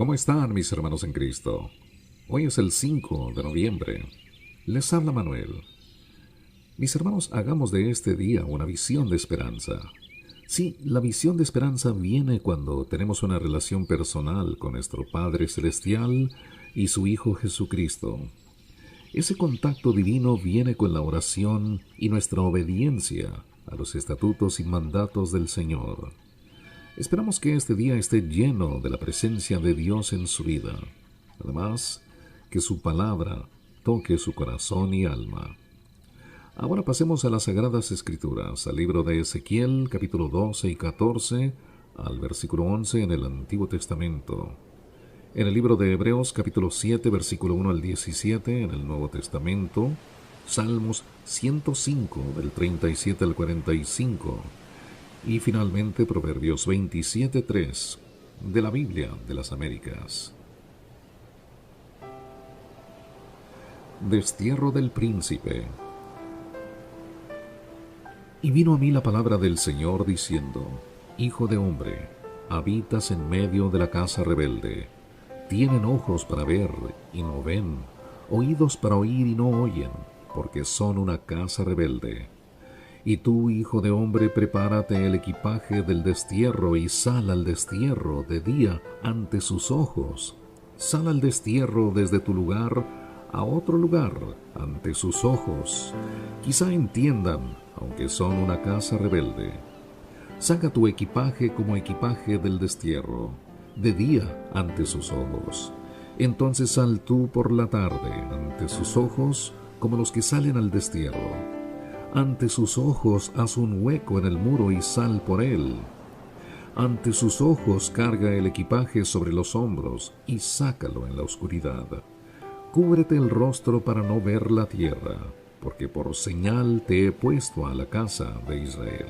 ¿Cómo están mis hermanos en Cristo? Hoy es el 5 de noviembre. Les habla Manuel. Mis hermanos, hagamos de este día una visión de esperanza. Sí, la visión de esperanza viene cuando tenemos una relación personal con nuestro Padre Celestial y su Hijo Jesucristo. Ese contacto divino viene con la oración y nuestra obediencia a los estatutos y mandatos del Señor. Esperamos que este día esté lleno de la presencia de Dios en su vida. Además, que su palabra toque su corazón y alma. Ahora pasemos a las Sagradas Escrituras, al libro de Ezequiel, capítulo 12 y 14, al versículo 11 en el Antiguo Testamento. En el libro de Hebreos, capítulo 7, versículo 1 al 17, en el Nuevo Testamento. Salmos 105, del 37 al 45. Y finalmente Proverbios 27:3 de la Biblia de las Américas. Destierro del príncipe. Y vino a mí la palabra del Señor diciendo: Hijo de hombre, habitas en medio de la casa rebelde. Tienen ojos para ver y no ven, oídos para oír y no oyen, porque son una casa rebelde. Y tú, hijo de hombre, prepárate el equipaje del destierro y sal al destierro de día ante sus ojos. Sal al destierro desde tu lugar a otro lugar ante sus ojos. Quizá entiendan, aunque son una casa rebelde. Saca tu equipaje como equipaje del destierro, de día ante sus ojos. Entonces sal tú por la tarde ante sus ojos como los que salen al destierro. Ante sus ojos haz un hueco en el muro y sal por él. Ante sus ojos carga el equipaje sobre los hombros y sácalo en la oscuridad. Cúbrete el rostro para no ver la tierra, porque por señal te he puesto a la casa de Israel.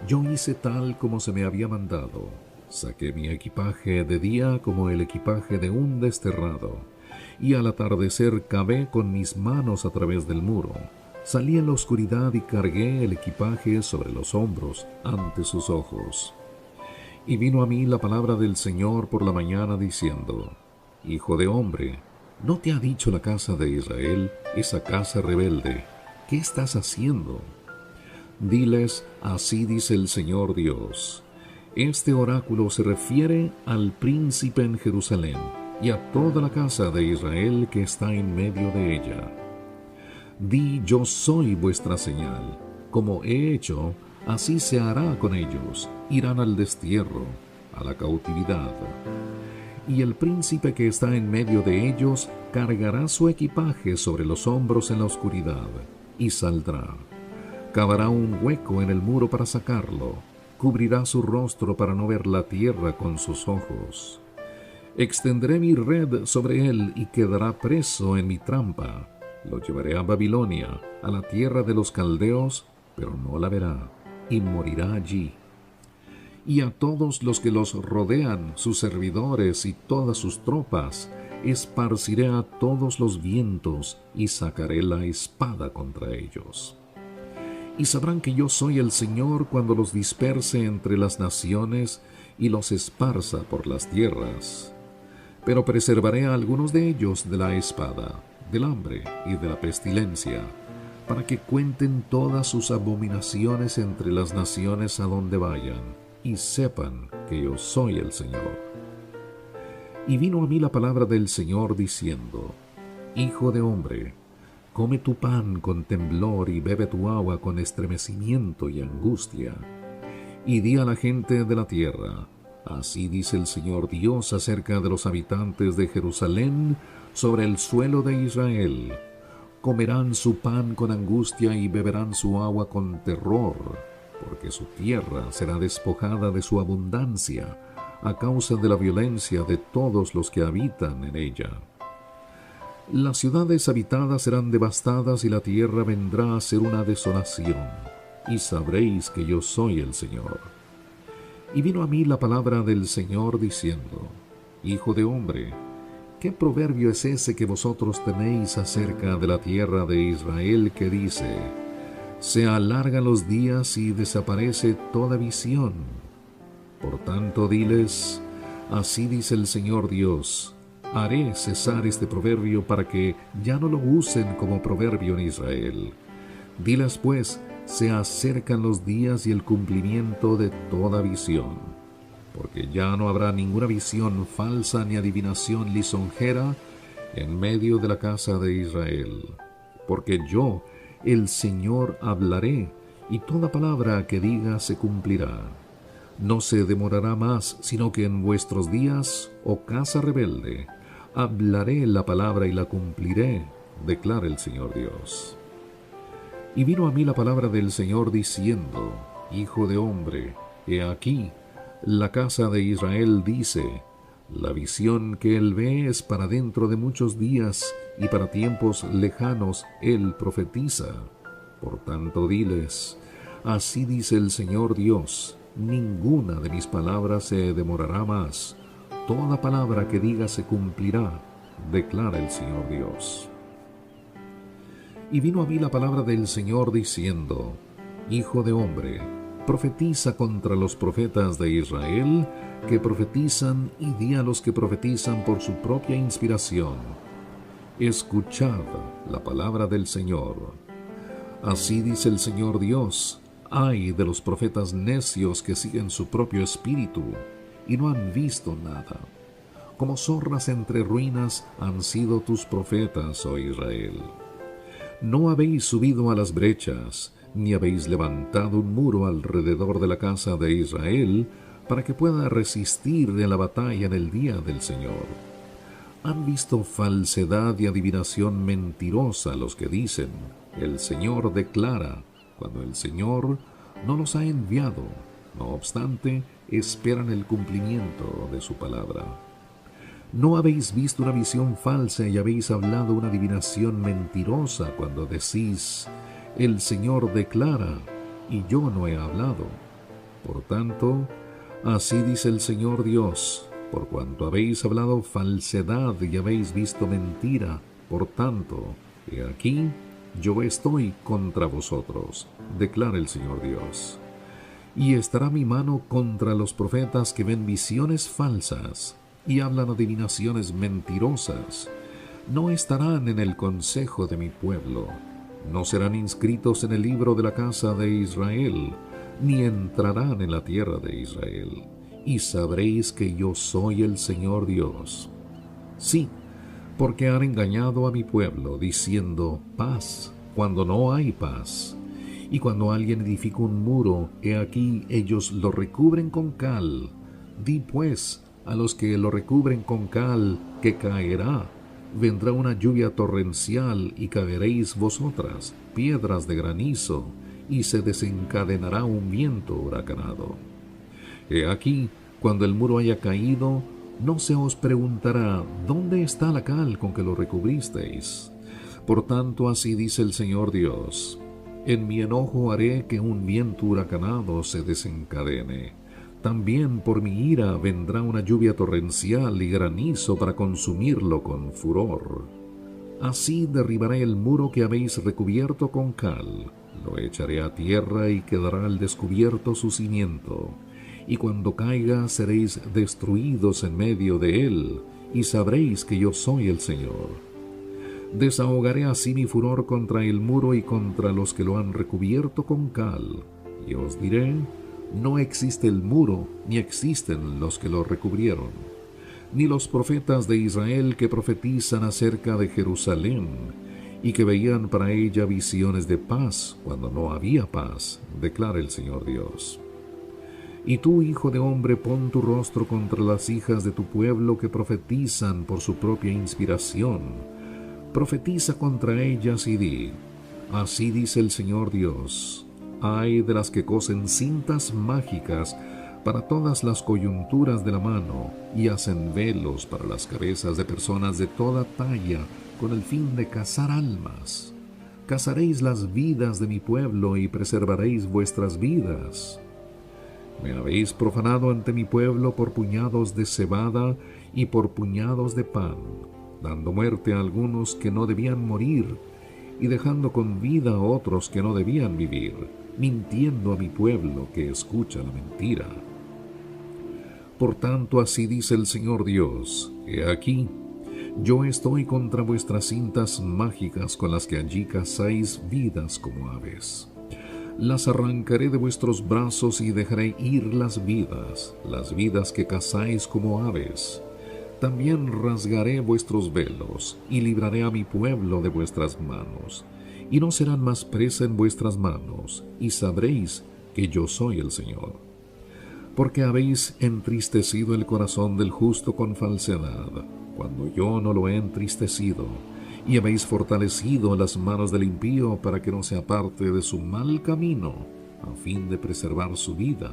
Yo hice tal como se me había mandado. Saqué mi equipaje de día como el equipaje de un desterrado, y al atardecer cavé con mis manos a través del muro. Salí en la oscuridad y cargué el equipaje sobre los hombros ante sus ojos. Y vino a mí la palabra del Señor por la mañana diciendo: Hijo de hombre, ¿no te ha dicho la casa de Israel, esa casa rebelde, qué estás haciendo? Diles, así dice el Señor Dios. Este oráculo se refiere al príncipe en Jerusalén y a toda la casa de Israel que está en medio de ella. Di, yo soy vuestra señal. Como he hecho, así se hará con ellos. Irán al destierro, a la cautividad. Y el príncipe que está en medio de ellos cargará su equipaje sobre los hombros en la oscuridad, y saldrá. Cavará un hueco en el muro para sacarlo. Cubrirá su rostro para no ver la tierra con sus ojos. Extenderé mi red sobre él y quedará preso en mi trampa. Lo llevaré a Babilonia, a la tierra de los caldeos, pero no la verá, y morirá allí. Y a todos los que los rodean, sus servidores y todas sus tropas, esparciré a todos los vientos, y sacaré la espada contra ellos. Y sabrán que yo soy el Señor cuando los disperse entre las naciones y los esparza por las tierras. Pero preservaré a algunos de ellos de la espada, del hambre y de la pestilencia, para que cuenten todas sus abominaciones entre las naciones a donde vayan, y sepan que yo soy el Señor. Y vino a mí la palabra del Señor diciendo: Hijo de hombre, come tu pan con temblor y bebe tu agua con estremecimiento y angustia. Y di a la gente de la tierra: así dice el Señor Dios acerca de los habitantes de Jerusalén sobre el suelo de Israel. Comerán su pan con angustia y beberán su agua con terror, porque su tierra será despojada de su abundancia a causa de la violencia de todos los que habitan en ella. Las ciudades habitadas serán devastadas y la tierra vendrá a ser una desolación, y sabréis que yo soy el Señor. Y vino a mí la palabra del Señor diciendo: Hijo de hombre, ¿qué proverbio es ese que vosotros tenéis acerca de la tierra de Israel que dice: se alargan los días y desaparece toda visión? Por tanto, diles: Así dice el Señor Dios: haré cesar este proverbio para que ya no lo usen como proverbio en Israel. Diles pues, se acercan los días y el cumplimiento de toda visión, porque ya no habrá ninguna visión falsa ni adivinación lisonjera en medio de la casa de Israel. Porque yo, el Señor, hablaré, y toda palabra que diga se cumplirá. No se demorará más, sino que en vuestros días, oh casa rebelde, hablaré la palabra y la cumpliré, declara el Señor Dios. Y vino a mí la palabra del Señor diciendo: Hijo de hombre, he aquí, la casa de Israel dice: la visión que él ve es para dentro de muchos días, y para tiempos lejanos él profetiza. Por tanto diles: así dice el Señor Dios, ninguna de mis palabras se demorará más, toda palabra que diga se cumplirá, declara el Señor Dios. Y vino a mí la palabra del Señor diciendo: Hijo de hombre, profetiza contra los profetas de Israel que profetizan, y di a los que profetizan por su propia inspiración: escuchad la palabra del Señor. Así dice el Señor Dios: ay de los profetas necios que siguen su propio espíritu y no han visto nada. Como zorras entre ruinas han sido tus profetas, oh Israel. No habéis subido a las brechas, ni habéis levantado un muro alrededor de la casa de Israel, para que pueda resistir en la batalla en el día del Señor. Han visto falsedad y adivinación mentirosa los que dicen: el Señor declara, cuando el Señor no los ha enviado. No obstante, esperan el cumplimiento de su palabra. ¿No habéis visto una visión falsa y habéis hablado una adivinación mentirosa cuando decís: el Señor declara, y yo no he hablado? Por tanto, así dice el Señor Dios: por cuanto habéis hablado falsedad y habéis visto mentira, por tanto, he aquí, yo estoy contra vosotros, declara el Señor Dios. Y estará mi mano contra los profetas que ven visiones falsas y hablan adivinaciones mentirosas. No estarán en el consejo de mi pueblo, no serán inscritos en el libro de la casa de Israel, ni entrarán en la tierra de Israel. Y sabréis que yo soy el Señor Dios. Sí, porque han engañado a mi pueblo, diciendo: paz, cuando no hay paz. Y cuando alguien edifica un muro, he aquí ellos lo recubren con cal. Di pues a los que lo recubren con cal que caerá. Vendrá una lluvia torrencial y caeréis vosotras, piedras de granizo, y se desencadenará un viento huracanado. He aquí, cuando el muro haya caído, no se os preguntará: ¿dónde está la cal con que lo recubristeis? Por tanto, así dice el Señor Dios: en mi enojo haré que un viento huracanado se desencadene. También por mi ira vendrá una lluvia torrencial y granizo para consumirlo con furor. Así derribaré el muro que habéis recubierto con cal, lo echaré a tierra y quedará al descubierto su cimiento. Y cuando caiga seréis destruidos en medio de él, y sabréis que yo soy el Señor. Desahogaré así mi furor contra el muro y contra los que lo han recubierto con cal, y os diré: no existe el muro, ni existen los que lo recubrieron, ni los profetas de Israel que profetizan acerca de Jerusalén, y que veían para ella visiones de paz cuando no había paz, declara el Señor Dios. Y tú, hijo de hombre, pon tu rostro contra las hijas de tu pueblo que profetizan por su propia inspiración. Profetiza contra ellas y di: así dice el Señor Dios: ay de las que cosen cintas mágicas para todas las coyunturas de la mano y hacen velos para las cabezas de personas de toda talla con el fin de cazar almas. Cazaréis las vidas de mi pueblo y preservaréis vuestras vidas. Me habéis profanado ante mi pueblo por puñados de cebada y por puñados de pan, dando muerte a algunos que no debían morir y dejando con vida a otros que no debían vivir, mintiendo a mi pueblo que escucha la mentira. Por tanto, así dice el Señor Dios: He aquí, yo estoy contra vuestras cintas mágicas con las que allí cazáis vidas como aves. Las arrancaré de vuestros brazos y dejaré ir las vidas que cazáis como aves. También rasgaré vuestros velos y libraré a mi pueblo de vuestras manos, y no serán más presa en vuestras manos, y sabréis que yo soy el Señor. Porque habéis entristecido el corazón del justo con falsedad, cuando yo no lo he entristecido, y habéis fortalecido las manos del impío para que no se aparte de su mal camino, a fin de preservar su vida.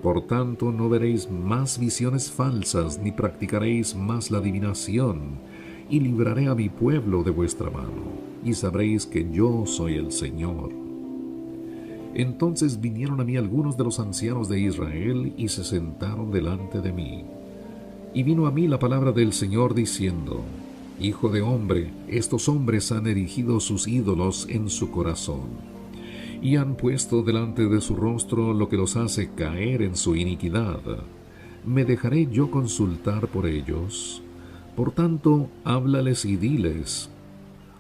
Por tanto, no veréis más visiones falsas, ni practicaréis más la adivinación, y libraré a mi pueblo de vuestra mano, y sabréis que yo soy el Señor. Entonces vinieron a mí algunos de los ancianos de Israel, y se sentaron delante de mí. Y vino a mí la palabra del Señor diciendo: Hijo de hombre, estos hombres han erigido sus ídolos en su corazón, y han puesto delante de su rostro lo que los hace caer en su iniquidad. ¿Me dejaré yo consultar por ellos? Por tanto, háblales y diles: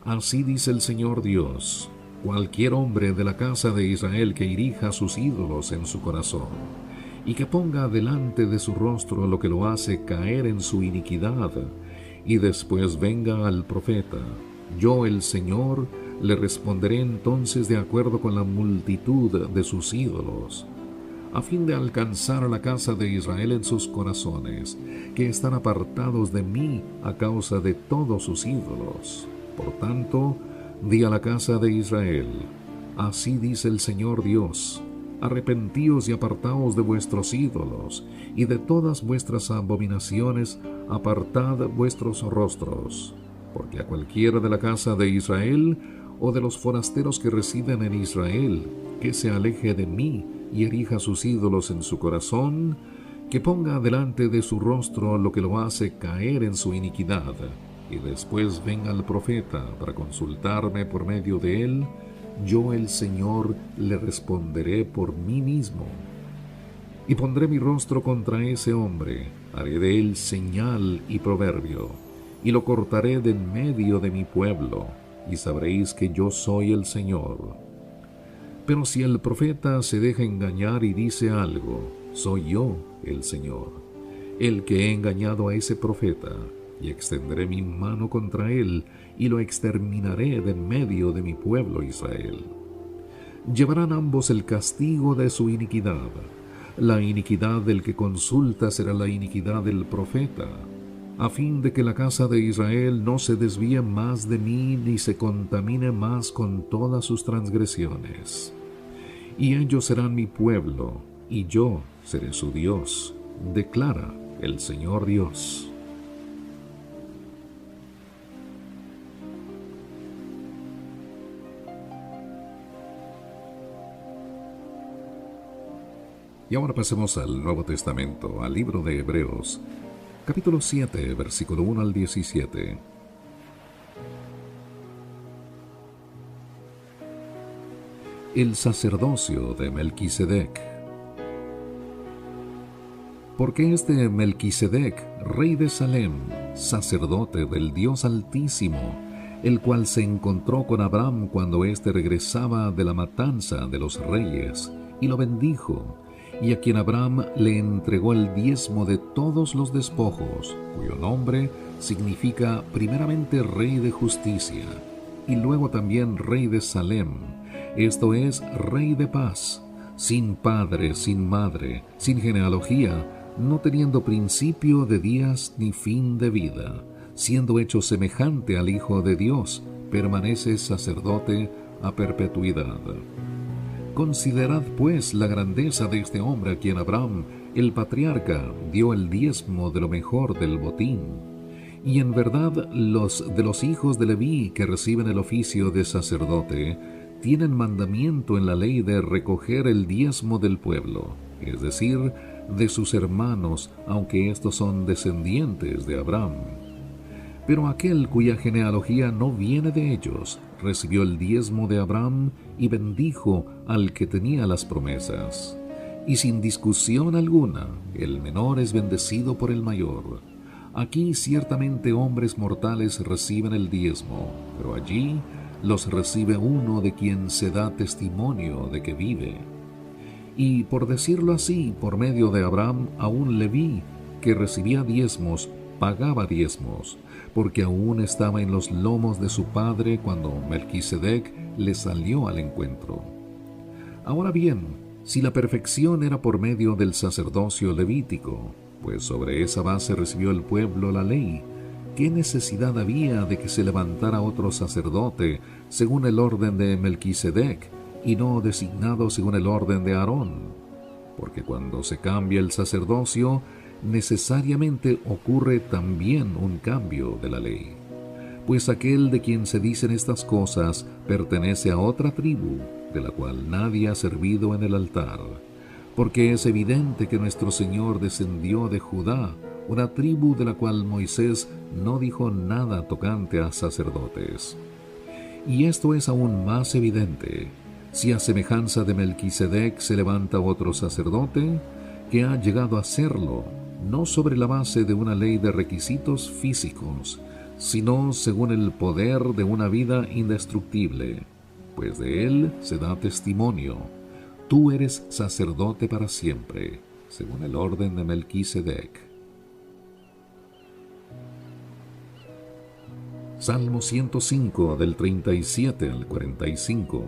Así dice el Señor Dios: cualquier hombre de la casa de Israel que erija sus ídolos en su corazón, y que ponga delante de su rostro lo que lo hace caer en su iniquidad, y después venga al profeta, yo el Señor le responderé entonces de acuerdo con la multitud de sus ídolos, a fin de alcanzar a la casa de Israel en sus corazones, que están apartados de mí a causa de todos sus ídolos. Por tanto, di a la casa de Israel: así dice el Señor Dios: arrepentíos y apartaos de vuestros ídolos, y de todas vuestras abominaciones apartad vuestros rostros, porque a cualquiera de la casa de Israel o de los forasteros que residen en Israel, que se aleje de mí y erija sus ídolos en su corazón, que ponga delante de su rostro lo que lo hace caer en su iniquidad, y después venga el profeta para consultarme por medio de él, yo el Señor le responderé por mí mismo. Y pondré mi rostro contra ese hombre, haré de él señal y proverbio, y lo cortaré de en medio de mi pueblo, y sabréis que yo soy el Señor. Pero si el profeta se deja engañar y dice algo, soy yo el Señor, el que he engañado a ese profeta, y extenderé mi mano contra él, y lo exterminaré de en medio de mi pueblo Israel. Llevarán ambos el castigo de su iniquidad. La iniquidad del que consulta será la iniquidad del profeta, a fin de que la casa de Israel no se desvíe más de mí, ni se contamine más con todas sus transgresiones. Y ellos serán mi pueblo, y yo seré su Dios, declara el Señor Dios. Y ahora pasemos al Nuevo Testamento, al libro de Hebreos, capítulo 7, versículo 1 al 17. El sacerdocio de Melquisedec. Porque este Melquisedec, rey de Salem, sacerdote del Dios Altísimo, el cual se encontró con Abraham cuando éste regresaba de la matanza de los reyes, y lo bendijo, y a quien Abraham le entregó el diezmo de todos los despojos, cuyo nombre significa primeramente Rey de Justicia, y luego también Rey de Salem, esto es, Rey de Paz, sin padre, sin madre, sin genealogía, no teniendo principio de días ni fin de vida, siendo hecho semejante al Hijo de Dios, permanece sacerdote a perpetuidad. Considerad pues la grandeza de este hombre a quien Abraham, el patriarca, dio el diezmo de lo mejor del botín. Y en verdad los de los hijos de Leví que reciben el oficio de sacerdote tienen mandamiento en la ley de recoger el diezmo del pueblo, es decir, de sus hermanos, aunque estos son descendientes de Abraham. Pero aquel cuya genealogía no viene de ellos, recibió el diezmo de Abraham y bendijo al que tenía las promesas. y sin discusión alguna, el menor es bendecido por el mayor. Aquí ciertamente hombres mortales reciben el diezmo, pero allí los recibe uno de quien se da testimonio de que vive. Y por decirlo así, por medio de Abraham, aún Leví, que recibía diezmos, pagaba diezmos, porque aún estaba en los lomos de su padre cuando Melquisedec le salió al encuentro. Ahora bien, si la perfección era por medio del sacerdocio levítico, pues sobre esa base recibió el pueblo la ley, ¿qué necesidad había de que se levantara otro sacerdote según el orden de Melquisedec y no designado según el orden de Aarón? Porque cuando se cambia el sacerdocio, necesariamente ocurre también un cambio de la ley. Pues aquel de quien se dicen estas cosas pertenece a otra tribu, de la cual nadie ha servido en el altar. Porque es evidente que nuestro Señor descendió de Judá, una tribu de la cual Moisés no dijo nada tocante a sacerdotes. Y esto es aún más evidente, si a semejanza de Melquisedec se levanta otro sacerdote, que ha llegado a serlo, no sobre la base de una ley de requisitos físicos, sino según el poder de una vida indestructible, pues de él se da testimonio: tú eres sacerdote para siempre, según el orden de Melquisedec. Salmo 105, del 37 al 45.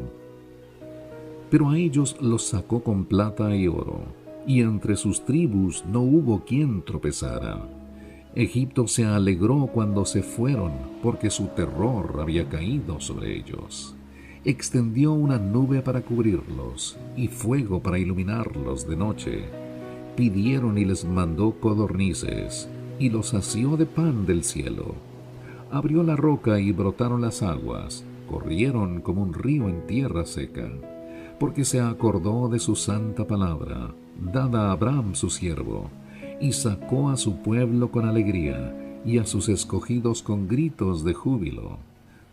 Pero a ellos los sacó con plata y oro, y entre sus tribus no hubo quien tropezara. Egipto se alegró cuando se fueron, porque su terror había caído sobre ellos. Extendió una nube para cubrirlos, y fuego para iluminarlos de noche. Pidieron y les mandó codornices, y los sació de pan del cielo. Abrió la roca y brotaron las aguas, corrieron como un río en tierra seca, porque se acordó de su santa palabra, dada a Abraham su siervo, y sacó a su pueblo con alegría, y a sus escogidos con gritos de júbilo.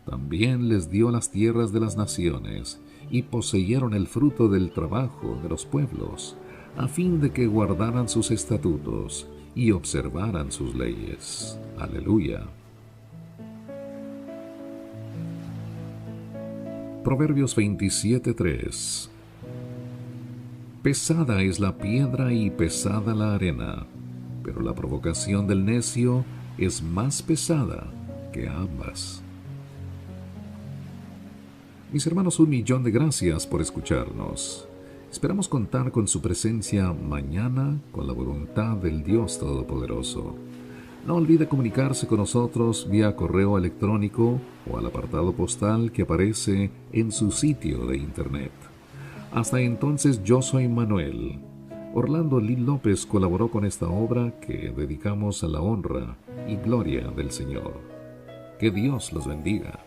También les dio las tierras de las naciones, y poseyeron el fruto del trabajo de los pueblos, a fin de que guardaran sus estatutos y observaran sus leyes. Aleluya. Proverbios 27:3. Pesada es la piedra y pesada la arena, pero la provocación del necio es más pesada que ambas. Mis hermanos, 1.000.000 de gracias por escucharnos. Esperamos contar con su presencia mañana con la voluntad del Dios Todopoderoso. No olvide comunicarse con nosotros vía correo electrónico o al apartado postal que aparece en su sitio de internet. Hasta entonces, yo soy Manuel. Orlando Lil López colaboró con esta obra que dedicamos a la honra y gloria del Señor. Que Dios los bendiga.